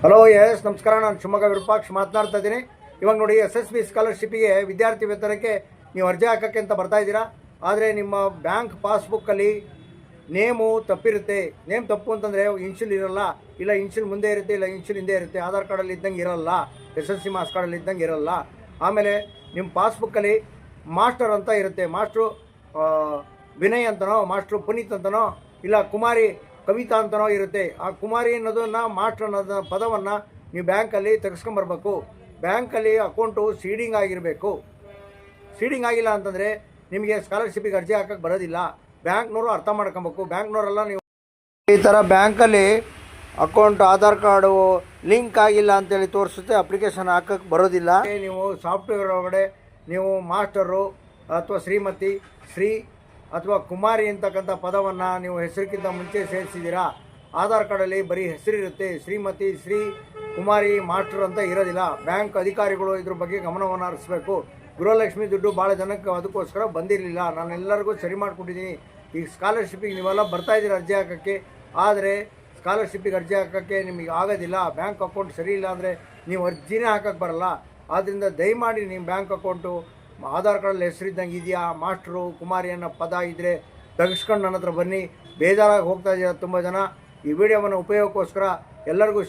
Hello S ನಮಸ್ಕಾರ. ನಾನು ಶಿವಮೊಗ್ಗ ವಿರೂಪಾಕ್ಷ ಮಾತನಾಡ್ತಾ ಇದ್ದೀನಿ. ಇವಾಗ ನೋಡಿ, SSB ಸ್ಕಾಲರ್ಶಿಪ್ಪಿಗೆ ವಿದ್ಯಾರ್ಥಿ ವೇತನಕ್ಕೆ ನೀವು ಅರ್ಜಿ ಹಾಕೋಕ್ಕೆ ಅಂತ ಬರ್ತಾ ಇದ್ದೀರಾ. ಆದರೆ ನಿಮ್ಮ ಬ್ಯಾಂಕ್ ಪಾಸ್ಬುಕ್ಕಲ್ಲಿ ನೇಮು ತಪ್ಪಿರುತ್ತೆ. ನೇಮ್ ತಪ್ಪು ಅಂತಂದರೆ ಇನ್ಷಿಯಲ್ ಇರೋಲ್ಲ, ಇಲ್ಲ ಇನ್ಷಿಯಲ್ ಮುಂದೆ ಇರುತ್ತೆ, ಇಲ್ಲ ಇನ್ಷಿಯಲ್ ಹಿಂದೆ ಇರುತ್ತೆ. ಆಧಾರ್ ಕಾರ್ಡಲ್ಲಿ ಇದ್ದಂಗೆ ಇರೋಲ್ಲ, SSC ಮಾರ್ಕ್ಸ್ ಕಾರ್ಡಲ್ಲಿ ಇದ್ದಂಗೆ ಇರೋಲ್ಲ. ಆಮೇಲೆ ನಿಮ್ಮ ಪಾಸ್ಬುಕ್ಕಲ್ಲಿ ಮಾಸ್ಟರ್ ಅಂತ ಇರುತ್ತೆ. ಮಾಸ್ಟ್ರು ವಿನಯ್ ಅಂತನೋ, ಮಾಸ್ಟ್ರು ಪುನೀತ್ ಅಂತನೋ, ಇಲ್ಲ ಕುಮಾರಿ ಕವಿತಾ ಅಂತನೋ ಇರುತ್ತೆ. ಆ ಕುಮಾರಿ ಅನ್ನೋದನ್ನು, ಮಾಸ್ಟರ್ ಅನ್ನೋದ ಪದವನ್ನು ನೀವು ಬ್ಯಾಂಕಲ್ಲಿ ತೆಗೆಸ್ಕೊಂಬರ್ಬೇಕು. ಬ್ಯಾಂಕಲ್ಲಿ ಅಕೌಂಟು ಸೀಡಿಂಗ್ ಆಗಿರಬೇಕು. ಸೀಡಿಂಗ್ ಆಗಿಲ್ಲ ಅಂತಂದರೆ ನಿಮಗೆ ಸ್ಕಾಲರ್ಶಿಪ್ಪಿಗೆ ಅರ್ಜಿ ಹಾಕೋಕ್ಕೆ ಬರೋದಿಲ್ಲ. ಬ್ಯಾಂಕ್ನವರು ಅರ್ಥ ಮಾಡ್ಕೊಬೇಕು. ಬ್ಯಾಂಕ್ನವರೆಲ್ಲ ನೀವು ಈ ಥರ ಬ್ಯಾಂಕಲ್ಲಿ ಅಕೌಂಟ್ ಆಧಾರ್ ಕಾರ್ಡು ಲಿಂಕ್ ಆಗಿಲ್ಲ ಅಂತೇಳಿ ತೋರಿಸುತ್ತೆ, ಅಪ್ಲಿಕೇಶನ್ ಹಾಕೋಕ್ಕೆ ಬರೋದಿಲ್ಲ. ನೀವು ಸಾಫ್ಟ್ವೇರ್ ಒಳಗಡೆ ನೀವು ಮಾಸ್ಟರು ಅಥವಾ ಶ್ರೀಮತಿ, ಶ್ರೀ ಅಥವಾ ಕುಮಾರಿ ಅಂತಕ್ಕಂಥ ಪದವನ್ನು ನೀವು ಹೆಸರಿಗಿಂತ ಮುಂಚೆ ಸೇರಿಸಿದ್ದೀರಾ. ಆಧಾರ್ ಕಾರ್ಡಲ್ಲಿ ಬರೀ ಹೆಸರಿರುತ್ತೆ, ಶ್ರೀಮತಿ, ಶ್ರೀ, ಕುಮಾರಿ, ಮಾಸ್ಟರ್ ಅಂತ ಇರೋದಿಲ್ಲ. ಬ್ಯಾಂಕ್ ಅಧಿಕಾರಿಗಳು ಇದ್ರ ಬಗ್ಗೆ ಗಮನವನ್ನು ಹರಿಸಬೇಕು. ಗೃಹಲಕ್ಷ್ಮಿ ದುಡ್ಡು ಭಾಳ ಜನಕ್ಕೆ ಅದಕ್ಕೋಸ್ಕರ ಬಂದಿರಲಿಲ್ಲ. ನಾನು ಎಲ್ಲರಿಗೂ ಸರಿ ಮಾಡಿಕೊಟ್ಟಿದ್ದೀನಿ. ಈಗ ಸ್ಕಾಲರ್ಶಿಪ್ಪಿಗೆ ನೀವೆಲ್ಲ ಬರ್ತಾಯಿದ್ದೀರ ಅರ್ಜಿ ಹಾಕೋಕ್ಕೆ, ಆದರೆ ಸ್ಕಾಲರ್ಶಿಪ್ಪಿಗೆ ಅರ್ಜಿ ಹಾಕೋಕ್ಕೆ ನಿಮಗೆ ಆಗೋದಿಲ್ಲ. ಬ್ಯಾಂಕ್ ಅಕೌಂಟ್ ಸರಿ ಇಲ್ಲ ಅಂದರೆ ನೀವು ಅರ್ಜಿನೇ ಹಾಕೋಕ್ಕೆ ಬರೋಲ್ಲ. ಆದ್ದರಿಂದ ದಯಮಾಡಿ ನಿಮ್ಮ ಬ್ಯಾಂಕ್ ಅಕೌಂಟು ಆಧಾರ್ ಕಾರ್ಡಲ್ಲಿ ಹೆಸರಿದ್ದಂಗೆ ಇದೆಯಾ, ಮಾಸ್ಟ್ರು ಕುಮಾರಿ ಅನ್ನೋ ಪದ ಇದ್ದರೆ ತೆಗೆಸ್ಕೊಂಡು ನನ್ನ ಹತ್ರ ಬನ್ನಿ. ಬೇಜಾರಾಗಿ ಹೋಗ್ತಾ ಇದ್ದೀರ ತುಂಬ ಜನ. ಈ ವಿಡಿಯೋವನ್ನು ಉಪಯೋಗಕ್ಕೋಸ್ಕರ ಎಲ್ಲರಿಗೂ